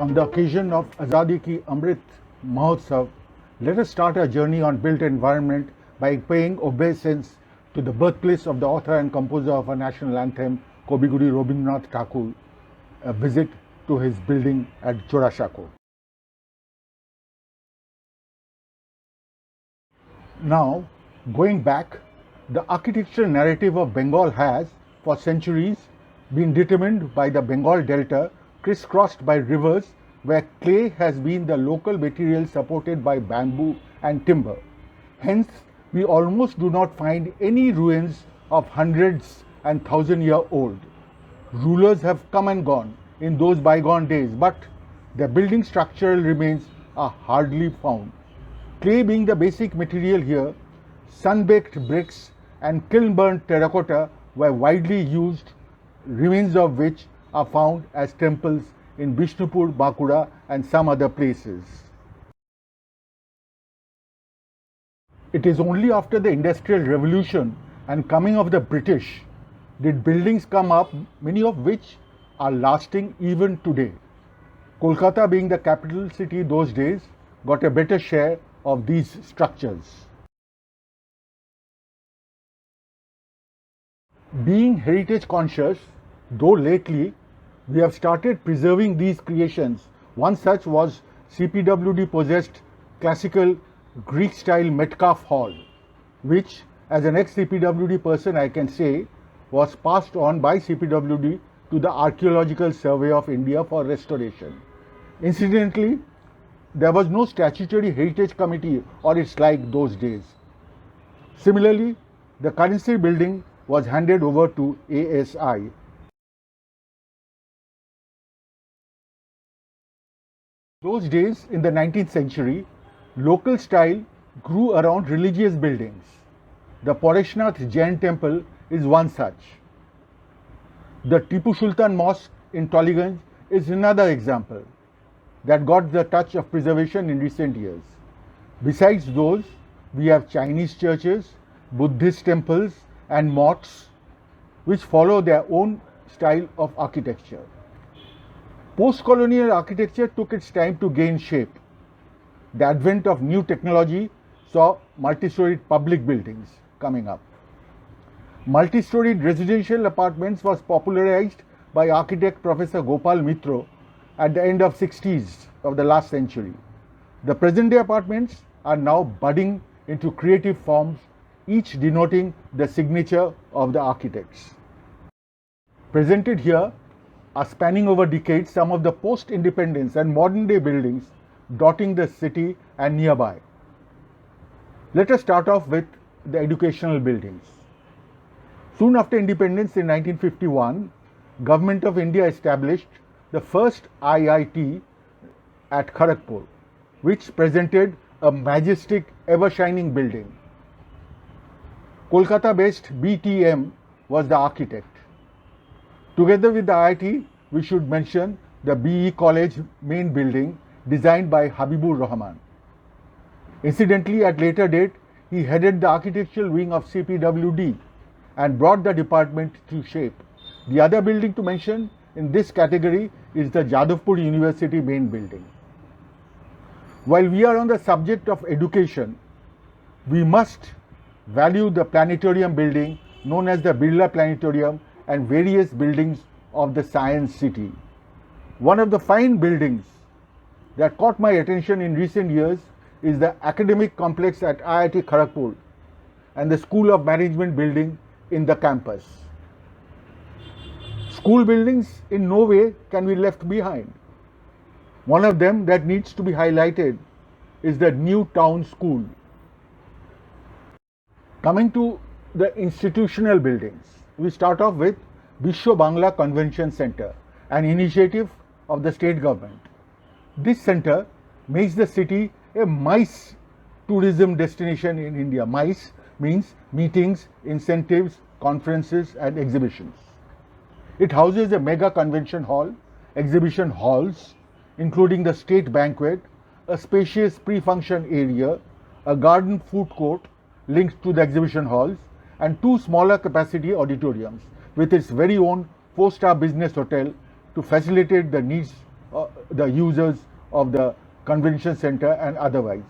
On the occasion of Azadi Ki Amrit Mahotsav, let us start our journey on built environment by paying obeisance to the birthplace of the author and composer of our national anthem, Kobiguri Rabindranath Tagore, a visit to his building at Jorashako. Now, going back, the architectural narrative of Bengal has, for centuries, been determined by the Bengal Delta crisscrossed by rivers where clay has been the local material supported by bamboo and timber. Hence, we almost do not find any ruins of hundreds and thousand-year-old. Rulers have come and gone in those bygone days, but the building structural remains are hardly found. Clay being the basic material here, sun-baked bricks and kiln-burnt terracotta were widely used, remains of which are found as temples in Bishnupur, Bankura and some other places. It is only after the Industrial Revolution and coming of the British did buildings come up, many of which are lasting even today. Kolkata, being the capital city those days, got a better share of these structures. Being heritage conscious, though lately we have started preserving these creations. One such was CPWD possessed classical Greek style Metcalfe Hall, which, as an ex-CPWD person, I can say was passed on by CPWD to the Archaeological Survey of India for restoration. Incidentally, there was no statutory heritage committee or its like those days. Similarly, the currency building was handed over to ASI. Those days, in the 19th century, local style grew around religious buildings. The Poreshnath Jain temple is one such. The Tipu Sultan Mosque in Toliganj is another example that got the touch of preservation in recent years. Besides those, we have Chinese churches, Buddhist temples and mosques which follow their own style of architecture. Post-colonial architecture took its time to gain shape. The advent of new technology saw multi-storied public buildings coming up. Multi-storied residential apartments was popularized by architect Professor Gopal Mitro at the end of 60s of the last century. The present-day apartments are now budding into creative forms, each denoting the signature of the architects. Presented here are, spanning over decades, some of the post-independence and modern-day buildings dotting the city and nearby. Let us start off with the educational buildings. Soon after independence in 1951, Government of India established the first IIT at Kharagpur, which presented a majestic, ever-shining building. Kolkata-based BTM was the architect. Together with the IIT, we should mention the BE College main building designed by Habibur Rahman. Incidentally, at later date, he headed the architectural wing of CPWD and brought the department to shape. The other building to mention in this category is the Jadavpur University main building. While we are on the subject of education, we must value the planetarium building known as the Birla Planetarium and various buildings of the Science City. One of the fine buildings that caught my attention in recent years is the academic complex at IIT Kharagpur and the School of Management building in the campus. School buildings in no way can be left behind. One of them that needs to be highlighted is the New Town School. Coming to the institutional buildings, we start off with Vishwa Bangla Convention Center, an initiative of the state government. This center makes the city a MICE tourism destination in India. MICE means meetings, incentives, conferences and exhibitions. It houses a mega convention hall, exhibition halls, including the state banquet, a spacious pre-function area, a garden food court linked to the exhibition halls, and 2 smaller capacity auditoriums with its very own 4-star business hotel to facilitate the needs of the users of the convention center and otherwise.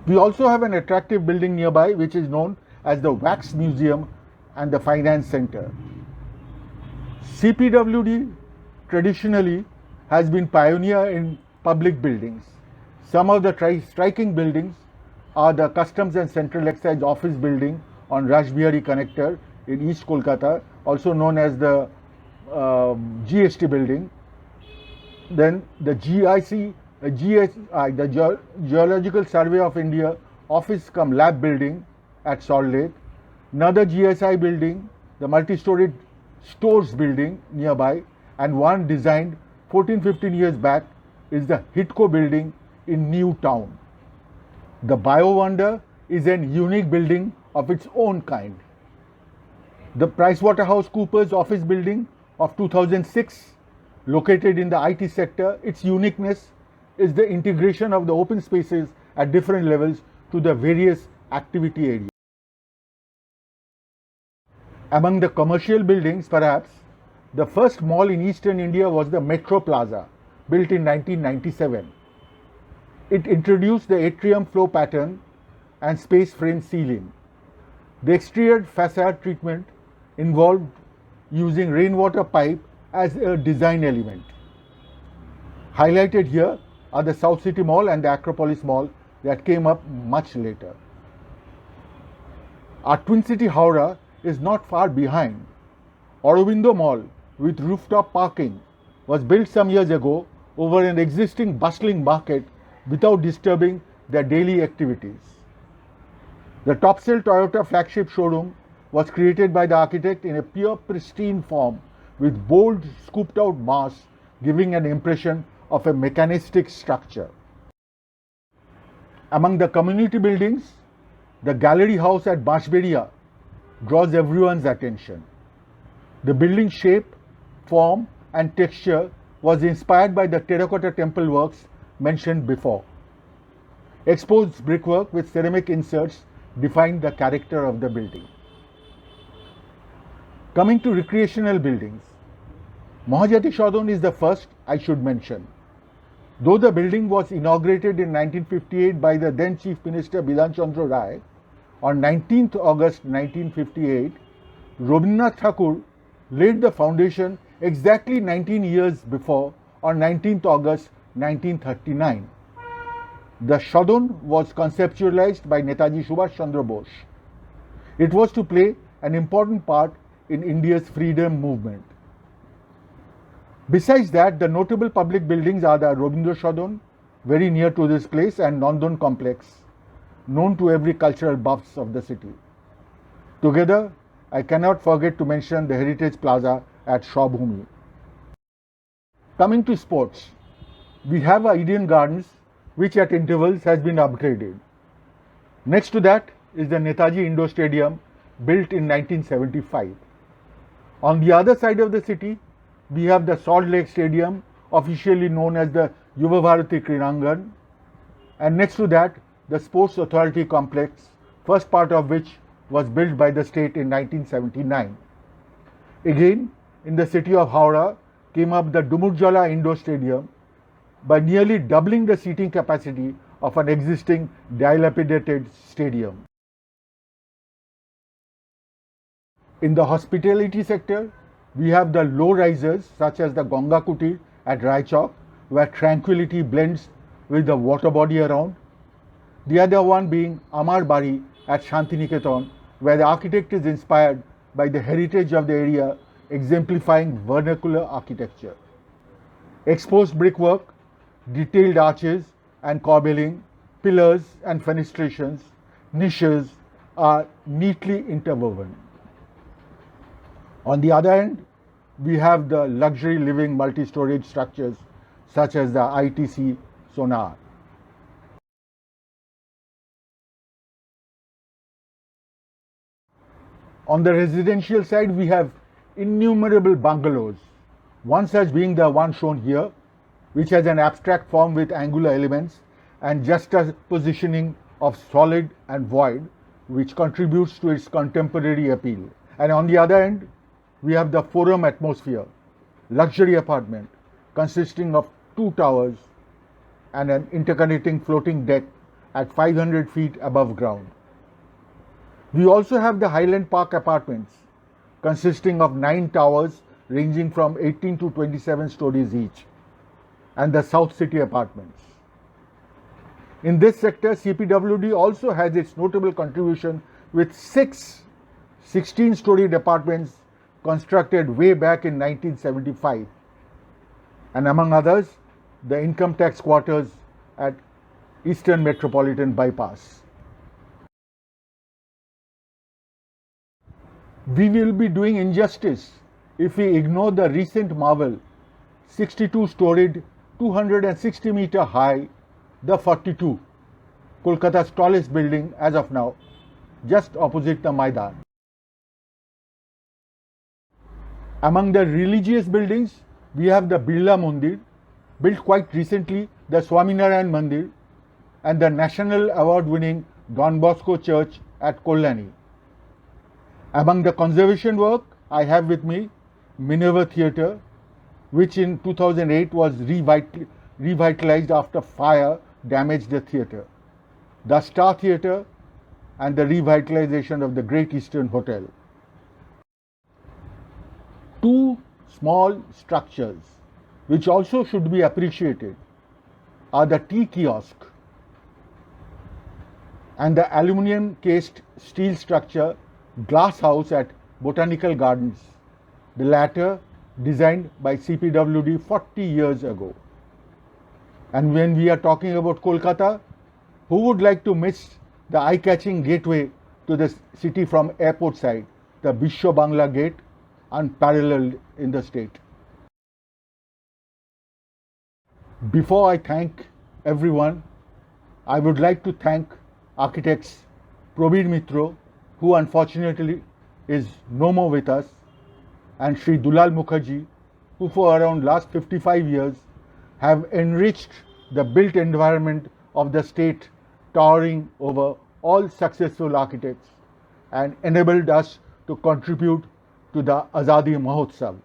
We also have an attractive building nearby which is known as the Wax Museum and the Finance Center. CPWD traditionally has been pioneer in public buildings. Some of the striking buildings are the Customs and Central Excise Office building on Rashbihari Connector in East Kolkata, also known as the GST building. Then the GSI, the Geological Survey of India office cum lab building at Salt Lake. Another GSI building, the multi-storied stores building nearby, and one designed 14-15 years back is the Hitco building in New Town. The Bio Wonder is an unique building of its own kind. The PricewaterhouseCoopers office building of 2006, located in the IT sector, its uniqueness is the integration of the open spaces at different levels to the various activity areas. Among the commercial buildings, perhaps, the first mall in eastern India was the Metro Plaza, built in 1997. It introduced the atrium flow pattern and space frame ceiling. The exterior facade treatment involved using rainwater pipe as a design element. Highlighted here are the South City Mall and the Acropolis Mall that came up much later. Our Twin City Howrah is not far behind. Aurobindo Mall with rooftop parking was built some years ago over an existing bustling market without disturbing their daily activities. The Topsail Toyota flagship showroom was created by the architect in a pure pristine form with bold scooped out mass, giving an impression of a mechanistic structure. Among the community buildings, the Gallery House at Bashberia draws everyone's attention. The building shape, form and texture was inspired by the terracotta temple works mentioned before. Exposed brickwork with ceramic inserts defined the character of the building. Coming to recreational buildings, Mahajati Sadhan is the first I should mention. Though the building was inaugurated in 1958 by the then Chief Minister Bidhan Chandra Rai, on 19th August 1958, Rabindranath Tagore laid the foundation exactly 19 years before, on 19th August 1939. The Sadhan was conceptualized by Netaji Subhash Chandra Bose. It was to play an important part in India's freedom movement. Besides that, the notable public buildings are the Rabindra Sadhan, very near to this place, and Nandan Complex, known to every cultural buffs of the city. Together, I cannot forget to mention the Heritage Plaza at Shawbhumi. Coming to sports, we have our Eden Gardens, which at intervals has been upgraded. Next to that is the Netaji Indoor Stadium, built in 1975. On the other side of the city, we have the Salt Lake Stadium, officially known as the Yuva Bharati Krinangan, and next to that, the Sports Authority Complex, first part of which was built by the state in 1979. Again, in the city of Howrah, came up the Dumurjala Indoor Stadium by nearly doubling the seating capacity of an existing dilapidated stadium. In the hospitality sector, we have the low risers such as the Ganga Kutir at Raichok, where tranquility blends with the water body around. The other one being Amar Bari at Shantiniketan, where the architect is inspired by the heritage of the area, exemplifying vernacular architecture. Exposed brickwork, detailed arches and corbelling, pillars and fenestrations, niches are neatly interwoven. On the other end, we have the luxury living multi-storage structures such as the ITC Sonar. On the residential side, we have innumerable bungalows, one such being the one shown here, which has an abstract form with angular elements and juxtapositioning of solid and void, which contributes to its contemporary appeal. And on the other end, we have the Forum Atmosphere, luxury apartment consisting of 2 towers and an interconnecting floating deck at 500 feet above ground. We also have the Highland Park Apartments, consisting of 9 towers ranging from 18 to 27 stories each, and the South City Apartments. In this sector, CPWD also has its notable contribution with 6 16-story apartments constructed way back in 1975, and among others, the income tax quarters at Eastern Metropolitan Bypass. We will be doing injustice if we ignore the recent marvel, 62-storied, 260-meter high, the 42, Kolkata's tallest building as of now, just opposite the Maidan. Among the religious buildings, we have the Birla Mandir, built quite recently, the Swaminarayan Mandir, and the national award-winning Don Bosco Church at Kollani. Among the conservation work, I have with me Minerva Theatre, which in 2008 was revitalized after fire damaged the theatre, the Star Theatre, and the revitalization of the Great Eastern Hotel. 2 small structures which also should be appreciated are the tea kiosk and the aluminium cased steel structure Glass House at Botanical Gardens, the latter designed by CPWD 40 years ago. And when we are talking about Kolkata, who would like to miss the eye-catching gateway to the city from airport side, the Bishwa Bangla Gate, unparalleled in the state. Before I thank everyone, I would like to thank architects Probir Mitro, who unfortunately is no more with us, and Sri Dulal Mukherjee, who for around last 55 years have enriched the built environment of the state, towering over all successful architects, and enabled us to contribute to the Azadi Mahotsav.